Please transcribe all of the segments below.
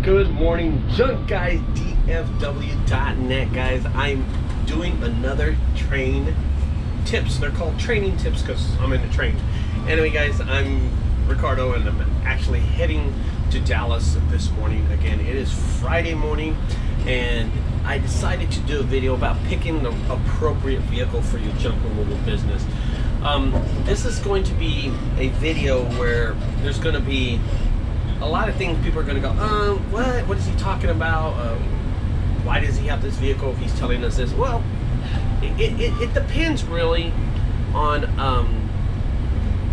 Good morning, junkguysdfw.net, guys. I'm doing another train tips. They're called training tips because I'm into trains. Anyway, guys, I'm Ricardo and I'm actually heading to Dallas this morning. Again, it is Friday morning and I decided to do a video about picking the appropriate vehicle for your junk removal business. This is going to be a video where there's going to be a lot of things people are going to go, what is he talking about? Why does he have this vehicle if he's telling us this? Well, it depends really on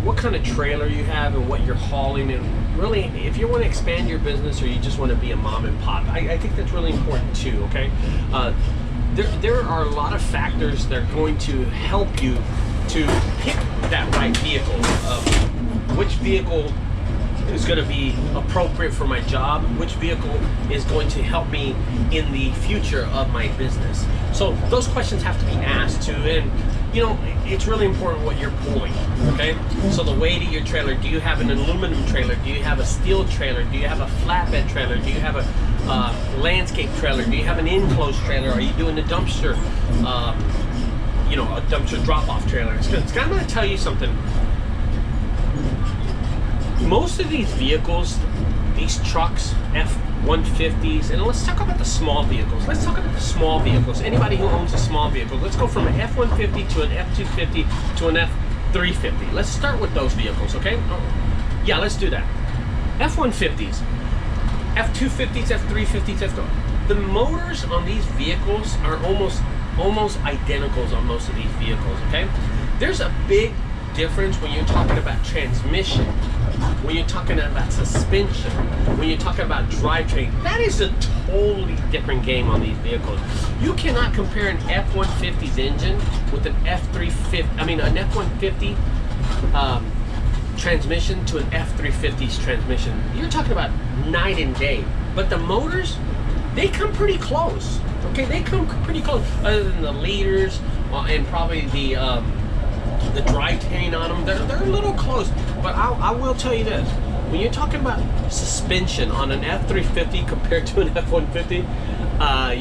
what kind of trailer you have and what you're hauling, and really if you want to expand your business or you just want to be a mom and pop, I think that's really important too, okay? There are a lot of factors that are going to help you to pick that right vehicle. Which vehicle is going to be appropriate for my job, which vehicle is going to help me in the future of my business. So those questions have to be asked too, and you know, it's really important what you're pulling, okay? So the weight of your trailer, do you have an aluminum trailer? Do you have a steel trailer? Do you have a flatbed trailer? Do you have a landscape trailer? Do you have an enclosed trailer? Are you doing a dumpster, you know, a dumpster drop-off trailer? It's kind of going to tell you something. Most of these vehicles, these trucks, F-150s, and let's talk about the small vehicles. Let's talk about the small vehicles. Anybody who owns a small vehicle, let's go from an F-150 to an F-250 to an F-350. Let's start with those vehicles, okay? Yeah, let's do that. F-150s, F-250s, F-350s, the motors on these vehicles are almost identical on most of these vehicles, okay? There's a big difference when you're talking about transmission, when you're talking about suspension, when you're talking about drivetrain. That is a totally different game on these vehicles. You cannot compare an F-150's engine with an an F-150 transmission to an F-350's transmission. You're talking about night and day. But the motors, they come pretty close. Okay, they come pretty close. Other than the liters and probably the drivetrain on them, they're a little close. But I will tell you this, when you're talking about suspension on an F-350 compared to an F-150,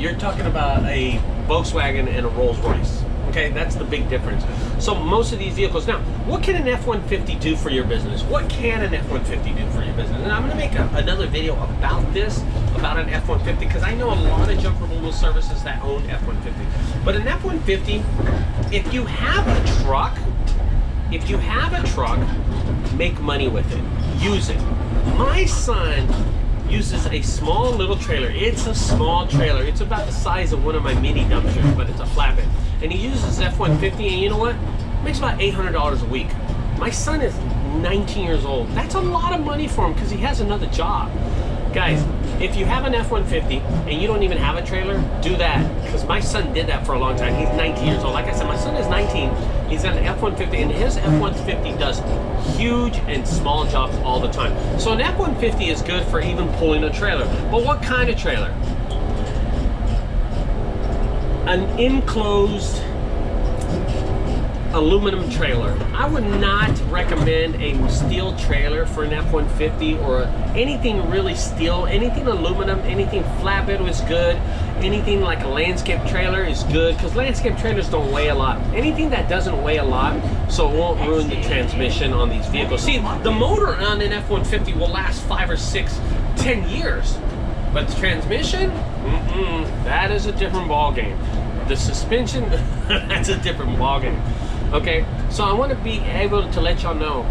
you're talking about a Volkswagen and a Rolls-Royce. Okay, that's the big difference. So most of these vehicles, now, what can an F-150 do for your business? What can an F-150 do for your business? And I'm going to make another video about this, about an F-150, because I know a lot of junk removal services that own F-150. But an F-150, if you have a truck, make money with it. Use it. My son uses a small little trailer. It's a small trailer. It's about the size of one of my mini dumpsters, but it's a flatbed. And he uses F-150, and you know what? Makes about $800 a week. My son is 19 years old. That's a lot of money for him because he has another job. Guys, if you have an F-150 and you don't even have a trailer, do that, because my son did that for a long time. He's 19 years old. Like I said, my son is 19. He's got an F-150, and his F-150 does huge and small jobs all the time. So an F-150 is good for even pulling a trailer. But what kind of trailer? An enclosed aluminum trailer. I would not recommend a steel trailer for an F-150 or anything really steel. Anything aluminum, anything flatbed is good. Anything like a landscape trailer is good, because landscape trailers don't weigh a lot. Anything that doesn't weigh a lot, so it won't ruin the transmission on these vehicles. See, the motor on an F-150 will last 5 or 6, 10 years. But the transmission, that is a different ball game. The suspension, that's a different ball game. Okay, so I want to be able to let y'all know,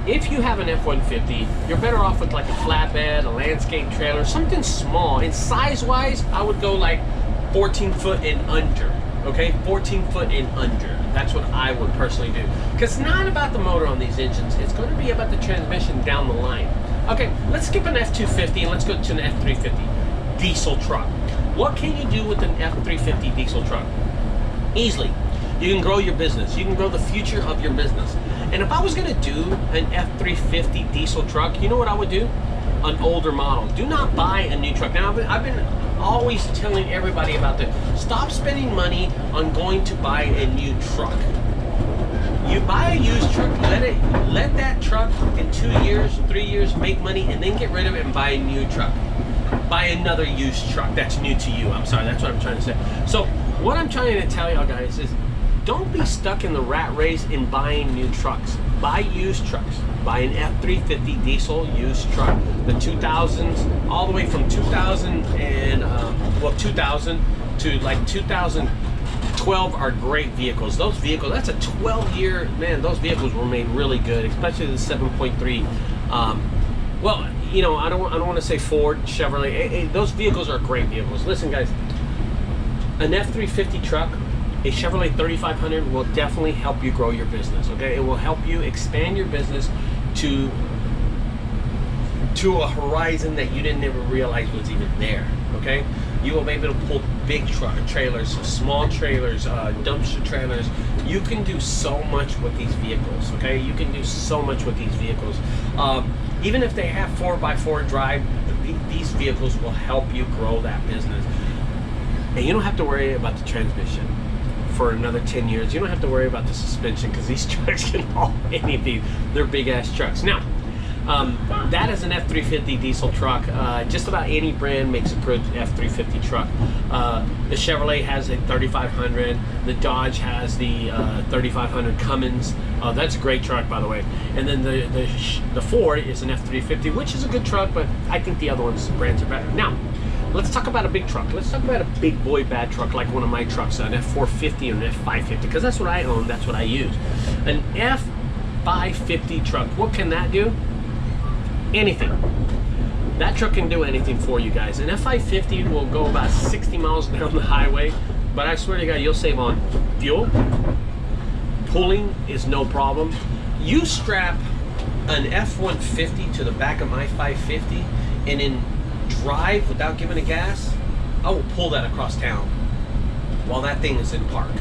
if you have an F-150, you're better off with like a flatbed, a landscape trailer, something small. And size-wise, I would go like 14 foot and under. Okay, 14 foot and under. That's what I would personally do. Because it's not about the motor on these engines. It's going to be about the transmission down the line. Okay, let's skip an F-250 and let's go to an F-350 diesel truck. What can you do with an F-350 diesel truck? Easily. You can grow your business. You can grow the future of your business. And if I was going to do an F-350 diesel truck, you know what I would do? An older model. Do not buy a new truck. Now, I've been always telling everybody about this. Stop spending money on going to buy a new truck. You buy a used truck, let that truck in 2 years, 3 years make money, and then get rid of it and buy a new truck. buy another used truck that's new to you. I'm sorry, that's what I'm trying to say. So what I'm trying to tell y'all guys is, don't be stuck in the rat race in buying new trucks. Buy used trucks. Buy an F350 diesel used truck. The 2000s, all the way from 2000 and, 2000 to like 2012 are great vehicles. Those vehicles, that's a 12-year, man, those vehicles were made really good, especially the 7.3. Well, you know, I don't want to say Ford, Chevrolet. Those vehicles are great vehicles. Listen, guys, an F350 truck, a Chevrolet 3500 will definitely help you grow your business, okay? It will help you expand your business to a horizon that you didn't ever realize was even there, okay? You will be able to pull big trailers, small trailers, dumpster trailers. You can do so much with these vehicles, okay? You can do so much with these vehicles. Even if they have 4x4 drive, these vehicles will help you grow that business. And you don't have to worry about the transmission for another 10 years. You don't have to worry about the suspension, because these trucks can haul anything. They're big ass trucks. Now, that is an F350 diesel truck. Just about any brand makes a good F350 truck. The Chevrolet has a 3500. The Dodge has the 3500 Cummins. That's a great truck, by the way. And then the Ford is an F350, which is a good truck, but I think the other brands are better. Now, let's talk about a big truck. Let's talk about a big boy bad truck, like one of my trucks, an F450 and an F550, because that's what I own, that's what I use. An F550 truck, what can that do? Anything. That truck can do anything for you guys. An F550 will go about 60 miles down the highway, but I swear to God, you'll save on fuel. Pulling is no problem. You strap an F150 to the back of my 550 and in drive without giving it gas, I will pull that across town while that thing is in park.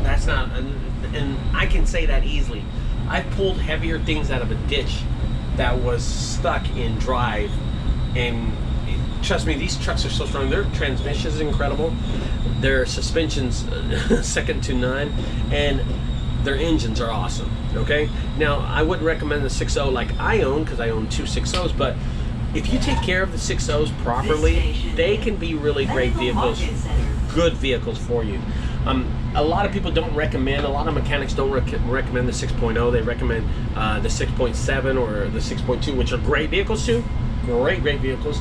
That's not, and I can say that easily. I've pulled heavier things out of a ditch that was stuck in drive, and trust me, these trucks are so strong. Their transmission is incredible, their suspension's second to none, and their engines are awesome. Okay, now I wouldn't recommend the 6.0 like I own, because I own two 6.0s, but if you take care of the 6.0s properly, they can be really great vehicles, good vehicles for you. A lot of people don't recommend, a lot of mechanics don't recommend the 6.0. They recommend the 6.7 or the 6.2, which are great vehicles too. Great vehicles.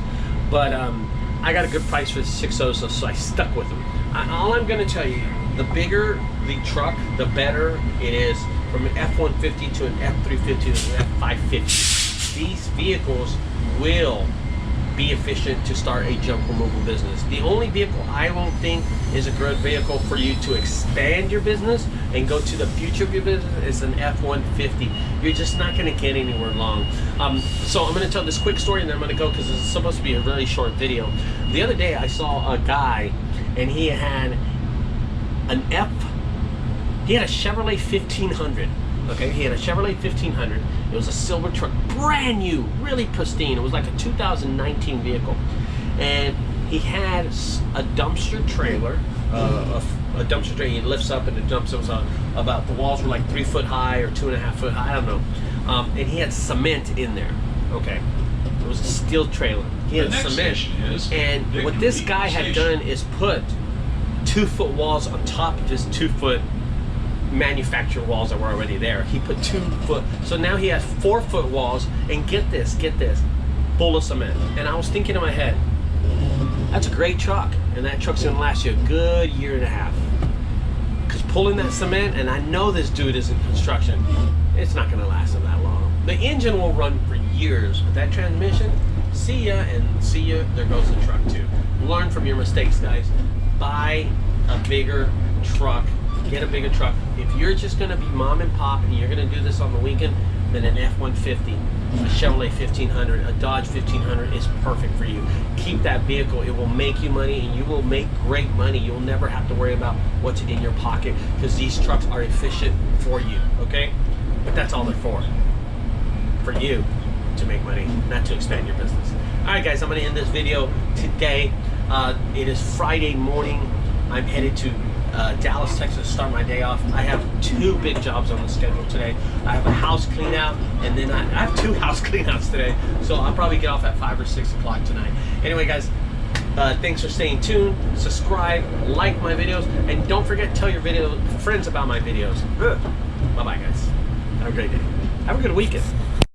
But I got a good price for the 6.0s, so I stuck with them. All I'm going to tell you, the bigger the truck, the better it is, from an F150 to an F350 to an F550. These vehicles will be efficient to start a junk removal business. The only vehicle I don't think is a good vehicle for you to expand your business and go to the future of your business is an F150. You're just not going to get anywhere long. So I'm going to tell this quick story and then I'm going to go, because it's supposed to be a really short video. The other day I saw a guy and he had he had a Chevrolet 1500. Okay, he had a Chevrolet 1500. It was a silver truck, brand new, really pristine. It was like a 2019 vehicle. And he had a dumpster trailer, a dumpster trailer. He lifts up and it dumps. It was about, the walls were like 3 foot high or 2.5 foot high, I don't know. And he had cement in there. Okay, it was a steel trailer. He had cement. And what this guy had done is put 2 foot walls on top of his 2 foot manufactured walls that were already there. He put 2 foot, so now he has 4 foot walls, and get this, full of cement. And I was thinking in my head, that's a great truck, and that truck's gonna last you a good 1.5 years. Because pulling that cement, and I know this dude is in construction, it's not gonna last him that long. The engine will run for years, but that transmission, see ya, there goes the truck too. Learn from your mistakes, guys. Buy a bigger truck. Get a bigger truck. If you're just going to be mom and pop and you're going to do this on the weekend, then an F150, a Chevrolet 1500, a Dodge 1500 is perfect for you. Keep that vehicle. It will make you money, and you will make great money. You'll never have to worry about what's in your pocket, because these trucks are efficient for you, okay? But that's all they're for you to make money, not to expand your business. All right, guys, I'm going to end this video today. It is Friday morning. I'm headed to Dallas, Texas to start my day off. I have 2 big jobs on the schedule today. I have a house clean out, and then I have 2 house clean outs today. So I'll probably get off at 5 or 6 o'clock tonight. Anyway, guys, thanks for staying tuned. Subscribe, like my videos, and don't forget to tell your friends about my videos. Bye-bye, guys. Have a great day. Have a good weekend.